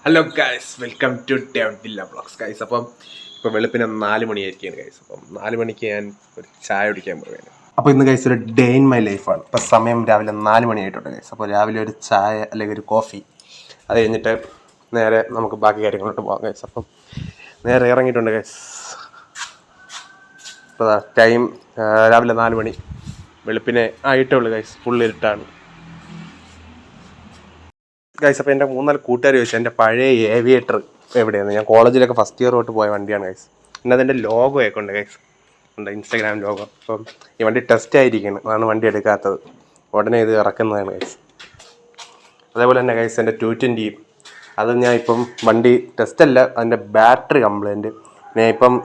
Hello guys, welcome to David Villa vlogs guys. അപ്പം ഇപ്പോൾ വെളുപ്പിന് 4 മണിയായിരിക്കുകയാണ് ഗൈസ്. അപ്പം 4 മണിക്ക് ഞാൻ ഒരു ചായ കുടിക്കാൻ പോവുകയാണ്. അപ്പോൾ ഇന്ന് ഗൈസ് ഒരു ഡേ ഇൻ മൈ ലൈഫാണ്. ഇപ്പോൾ സമയം രാവിലെ 4 മണിയായിട്ടുണ്ട് ഗൈസ്. അപ്പോൾ രാവിലെ ഒരു ചായ അല്ലെങ്കിൽ ഒരു കോഫി, അത് കഴിഞ്ഞിട്ട് നേരെ നമുക്ക് ബാക്കി കാര്യങ്ങളോട്ട് പോകാം ഗൈസ്. അപ്പം നേരെ ഇറങ്ങിയിട്ടുണ്ട് ഗൈസ്. അപ്പോൾ ടൈം രാവിലെ 4 മണി, വെളുപ്പിനെ ആയിട്ടേ ഉള്ളൂ ഗൈസ്. ഫുൾ ഇരുട്ടാണ് ഗൈസ്. അപ്പോൾ എൻ്റെ 3-4 കൂട്ടുകാർ ചോദിച്ചു എൻ്റെ പഴയ ഏവിയേറ്റർ എവിടെയാണ്. ഞാൻ കോളേജിലൊക്കെ ഫസ്റ്റ് ഇയർ തൊട്ട് പോയ വണ്ടിയാണ് ഗൈസ്. പിന്നെ അതിൻ്റെ ലോഗോ ഒക്കെ ഉണ്ട് ഗൈസ്, ഉണ്ട് ഇൻസ്റ്റാഗ്രാം ലോഗോ. അപ്പം ഈ വണ്ടി ടെസ്റ്റ് ആയിരിക്കുകയാണ്, അതാണ് വണ്ടി എടുക്കാത്തത്. ഉടനെ ഇത് ഇറക്കുന്നതാണ് ഗൈസ്. അതേപോലെ തന്നെ ഗൈസ് എൻ്റെ 220, അത് ഞാൻ ഇപ്പം വണ്ടി ടെസ്റ്റല്ല, അതിൻ്റെ ബാറ്ററി കംപ്ലൈൻറ്റ്. ഞാൻ ഇപ്പം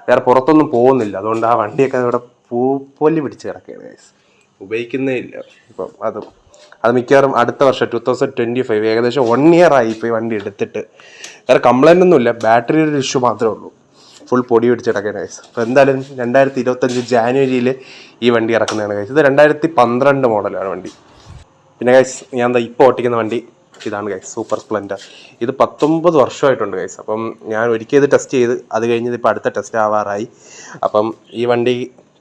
വേറെ പുറത്തൊന്നും പോകുന്നില്ല, അതുകൊണ്ട് ആ വണ്ടിയൊക്കെ ഇവിടെ പൂപ്പൊല്ലി പിടിച്ച് കിടക്കുകയാണ് ഗൈസ്. ഉപയോഗിക്കുന്നേ ഇല്ല ഇപ്പം. അത് മിക്കവാറും അടുത്ത വർഷം 2025 ഏകദേശം 1 year ആയി ഇപ്പോൾ ഈ വണ്ടി എടുത്തിട്ട്. വേറെ കംപ്ലൈൻ്റ് ഒന്നുമില്ല, ബാറ്ററിയുടെ ഒരു ഇഷ്യൂ മാത്രമേ ഉള്ളൂ. ഫുൾ പൊടി പിടിച്ച് കിടക്കുകയാണ് ഗൈസ്. അപ്പോൾ എന്തായാലും 2025 ജാനുവരിയിൽ ഈ വണ്ടി ഇറക്കുന്നതാണ് ഗൈസ്. ഇത് 2012 മോഡലാണ് വണ്ടി. പിന്നെ ഗൈസ് ഞാൻ ഇപ്പോൾ ഓട്ടിക്കുന്ന വണ്ടി ഇതാണ് ഗൈസ്, സൂപ്പർ സ്പ്ലെൻഡർ. ഇത് 19 വർഷമായിട്ടുണ്ട് ഗൈസ്. അപ്പം ഞാൻ ഒരിക്കൽ ഇത് ടെസ്റ്റ് ചെയ്ത്, അത് കഴിഞ്ഞത് ഇപ്പോൾ അടുത്ത ടെസ്റ്റ് ആവാറായി. അപ്പം ഈ വണ്ടി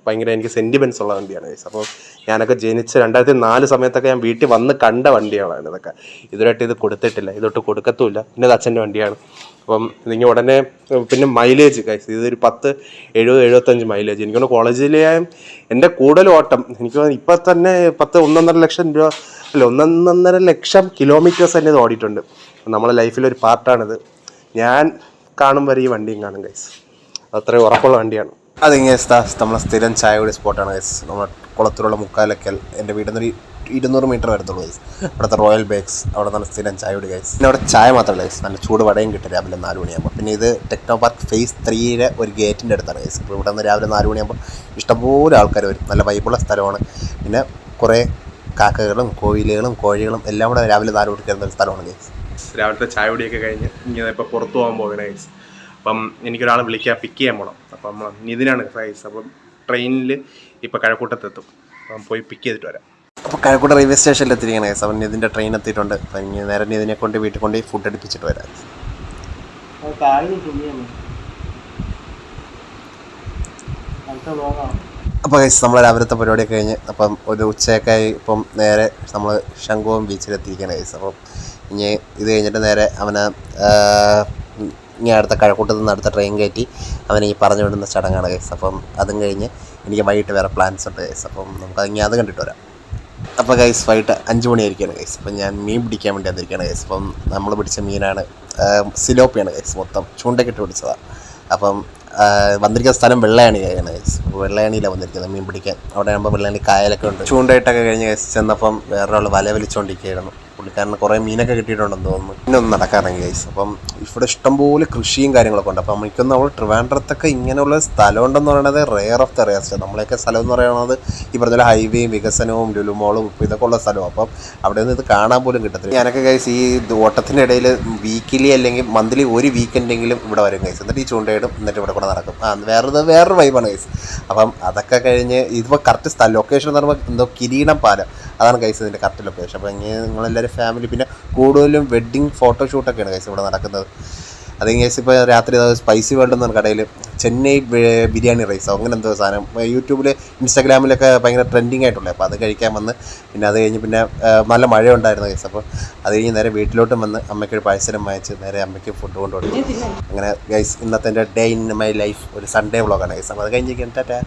ഭയങ്കര എനിക്ക് സെൻറ്റിമെൻറ്റ്സ് ഉള്ള വണ്ടിയാണ് ഗൈസ്. അപ്പോൾ ഞാനൊക്കെ ജനിച്ച് 2004 സമയത്തൊക്കെ ഞാൻ വീട്ടിൽ വന്ന് കണ്ട വണ്ടികളാണ് ഇതൊക്കെ. ഇതുവരായിട്ട് ഇത് കൊടുത്തിട്ടില്ല, ഇതൊട്ട് കൊടുക്കത്തുമില്ല. പിന്നെ ഇത് അച്ഛൻ്റെ വണ്ടിയാണ്. അപ്പം ഇതിങ്ങനെ ഉടനെ പിന്നെ മൈലേജ് ഗൈസ്, ഇതൊരു 70-75 മൈലേജ്. എനിക്കൊന്ന് കോളേജിലെ എൻ്റെ കൂടുതൽ ഓട്ടം എനിക്ക് ഇപ്പം തന്നെ 1.5 ലക്ഷം രൂപ അല്ല 1.5 ലക്ഷം കിലോമീറ്റേഴ്സ് തന്നെ ഇത് ഓടിയിട്ടുണ്ട്. നമ്മളെ ലൈഫിലൊരു പാർട്ടാണിത്. ഞാൻ കാണുമ്പോൾ ഈ വണ്ടിയും കാണും ഗൈസ്, അത്രയും ഉറപ്പുള്ള വണ്ടിയാണ്. അതിങ്ങനെ നമ്മളെ സ്ഥിരം ചായ കൂടി സ്പോട്ടാണ് ഗൈസ്. നമ്മളെ കുളത്തൂരുള്ള മുക്കാലക്കൽ, എൻ്റെ വീട്ടിൽ നിന്ന് 200 മീറ്റർ വരത്തുള്ളൂ ഗൈസ്. അവിടുത്തെ റോയൽ ബേക്സ്, അവിടെ നല്ല സ്ഥിരം ചായ കൂടി ഗൈസ്. പിന്നെ അവിടെ ചായ മാത്രമല്ല ഗൈസ്, നല്ല ചൂട് വടയും കിട്ടും രാവിലെ 4 മണിയാകുമ്പോൾ. പിന്നെ ഇത് ടെക്നോ പാർക്ക് ഫേസ് 3 ഒരു ഗേറ്റിൻ്റെ അടുത്താണ് ഗൈസ്. ഇപ്പോൾ ഇവിടെ നിന്ന് രാവിലെ 4 മണിയാകുമ്പോൾ ഇഷ്ടംപോലെ ആൾക്കാർ വരും. നല്ല വൈബുള്ള സ്ഥലമാണ്. പിന്നെ കുറേ കാക്കകളും കോയിലുകളും കോഴികളും എല്ലാം കൂടെ രാവിലെ 4 മണിക്ക് വരുന്ന ഒരു സ്ഥലമാണ് ഗൈസ്. രാവിലത്തെ ചായ കുടിയൊക്കെ കഴിഞ്ഞ് ഇങ്ങനെ ഇപ്പോൾ പുറത്ത് പോകാൻ പോകണേ ഗൈസ്. അപ്പം എനിക്കൊരാളെ പിക്ക് ചെയ്യാൻ പോകണം. അപ്പം ഇതിനാണ് ഗൈസ്. അപ്പം ട്രെയിനിൽ ഇപ്പോൾ കഴക്കൂട്ടത്തെത്തും. അപ്പം പോയി പിക്ക് ചെയ്തിട്ട് വരാം. അപ്പോൾ കഴക്കൂട്ടം റെയിൽവേ സ്റ്റേഷനിൽ എത്തിയിരിക്കുകയാണ് ഗൈസ്. അപ്പം ഇതിൻ്റെ ട്രെയിൻ എത്തിയിട്ടുണ്ട്. അപ്പം ഇനി നേരെ ഇതിനെ കൊണ്ട് വീട്ടിൽ കൊണ്ട് ഫുഡ് അടിപ്പിച്ചിട്ട് വരാം. അപ്പോൾ ഗൈസ് നമ്മൾ രാവിലത്തെ പരിപാടിയൊക്കെ കഴിഞ്ഞ് അപ്പം ഒരു ഉച്ചയൊക്കെ ആയി. ഇപ്പം നേരെ നമ്മൾ ശംഖുവം ബീച്ചിലെത്തിയിരിക്കുകയാണ് ഗൈസ്. അപ്പം ഇനി ഇത് കഴിഞ്ഞിട്ട് നേരെ അവനെ ഇനി അടുത്ത കഴക്കൂട്ടത്തിൽ നിന്ന് അടുത്ത ട്രെയിൻ കയറ്റി അവനെ ഈ പറഞ്ഞു വിടുന്ന ചടങ്ങാണ് ഗൈസ്. അപ്പം അതും കഴിഞ്ഞ് എനിക്ക് വൈകിട്ട് വേറെ പ്ലാൻസ് ഉണ്ട് ഗൈസ്. അപ്പം നമുക്ക് ഇനി അത് കണ്ടിട്ട് വരാം. അപ്പോൾ ഗൈസ് വൈകിട്ട് 5 മണിയായിരിക്കുകയാണ് ഗൈസ്. അപ്പം ഞാൻ മീൻ പിടിക്കാൻ വേണ്ടി വന്നിരിക്കുകയാണ് ഗൈസ്. അപ്പം നമ്മൾ പിടിച്ച മീനാണ് സിലോപ്പിയാണ് ഗൈസ്. മൊത്തം ചൂണ്ടക്കിട്ട് പിടിച്ചതാണ്. അപ്പം വന്നിരിക്കുന്ന സ്ഥലം വെള്ളയാണിയാണ് ഗൈസ്. അപ്പോൾ വെള്ളയാണിയിലാണ് വന്നിരിക്കുന്നത് മീൻ പിടിക്കാൻ. അവിടെ ആകുമ്പോൾ വെള്ളയാണി കായലൊക്കെ ഉണ്ട്. ചൂണ്ടയിട്ടൊക്കെ കഴിഞ്ഞ് ഗൈസ് ചെന്നപ്പം വേറൊരാൾ വല വലിച്ചുകൊണ്ടിരിക്കുകയായിരുന്നു. പുള്ളിക്കാരന് കുറേ മീനൊക്കെ കിട്ടിയിട്ടുണ്ടെന്ന് തോന്നുന്നു. ഇന്നൊന്നും നടക്കാറുണ്ട് ഗൈസ്. അപ്പം ഇവിടെ ഇഷ്ടംപോലെ കൃഷിയും കാര്യങ്ങളൊക്കെ ഉണ്ട്. അപ്പം എനിക്കൊന്ന് നമ്മൾ ട്രിവാൻഡ്രത്തൊക്കെ ഇങ്ങനെയുള്ള സ്ഥലം ഉണ്ടെന്ന് പറയുന്നത് റെയർ ഓഫ് ദ റെയർസ്റ്റ്. നമ്മളെയൊക്കെ സ്ഥലം എന്ന് പറയുന്നത് ഈ പറഞ്ഞ ഹൈവേയും വികസനവും ലുലുമോളും ഇതൊക്കെ ഉള്ള സ്ഥലവും. അപ്പം അവിടെ നിന്ന് ഇത് കാണാൻ പോലും കിട്ടത്തില്ല. ഞാനൊക്കെ ഗൈസ് ഈ ഓട്ടത്തിൻ്റെ ഇടയിൽ വീക്കിലി അല്ലെങ്കിൽ മന്ത്ലി ഒരു വീക്കെൻഡെങ്കിലും ഇവിടെ വരും ഗൈസ്. എന്നിട്ട് ഈ ചൂണ്ടയിടും, എന്നിട്ട് ഇവിടെ കൂടെ നടക്കും. വേറൊരു വൈബാണ് ഗൈസ്. അപ്പം അതൊക്കെ കഴിഞ്ഞ് ഇതിപ്പോൾ കറക്റ്റ് സ്ഥലം ലൊക്കേഷൻ എന്ന് പറയുമ്പോൾ എന്തോ കിരീടം പാലം, അതാണ് ഗൈസ് ഇതിൻ്റെ കറക്റ്റ് ലൊക്കേഷൻ. അപ്പോൾ ഇങ്ങനെ നിങ്ങളെല്ലാവരും ഫാമിലി, പിന്നെ കൂടുതലും വെഡ്ഡിങ് ഫോട്ടോഷൂട്ടൊക്കെയാണ് ഗൈസ് ഇവിടെ നടക്കുന്നത്. അത് ഗൈസ് ഇപ്പോൾ രാത്രി സ്പൈസി വേൾഡ് എന്ന കടയിൽ ചെന്നൈ ബിരിയാണി റൈസോ അങ്ങനെ എന്തോ സാധനം യൂട്യൂബിൽ ഇൻസ്റ്റാഗ്രാമിലൊക്കെ ഭയങ്കര ട്രെൻഡിങ് ആയിട്ടുള്ളത്. അപ്പോൾ അത് കഴിക്കാൻ വന്ന് പിന്നെ അത് കഴിഞ്ഞ് പിന്നെ നല്ല മഴ ഉണ്ടായിരുന്നു ഗൈസ്. അപ്പോൾ അത് കഴിഞ്ഞ് നേരെ വീട്ടിലോട്ടും വന്ന് അമ്മയ്ക്കൊരു പാഴ്സലും വാങ്ങിച്ച് നേരെ അമ്മയ്ക്ക് ഫുഡ് കൊണ്ടുപോയി. അങ്ങനെ ഗൈസ് ഇന്നത്തെ എൻ്റെ ഡേ ഇൻ മൈ ലൈഫ് ഒരു സൺഡേ വ്ളോഗാണ് ഗൈസ്. അപ്പോൾ അത് കഴിഞ്ഞ് ടാറ്റാ.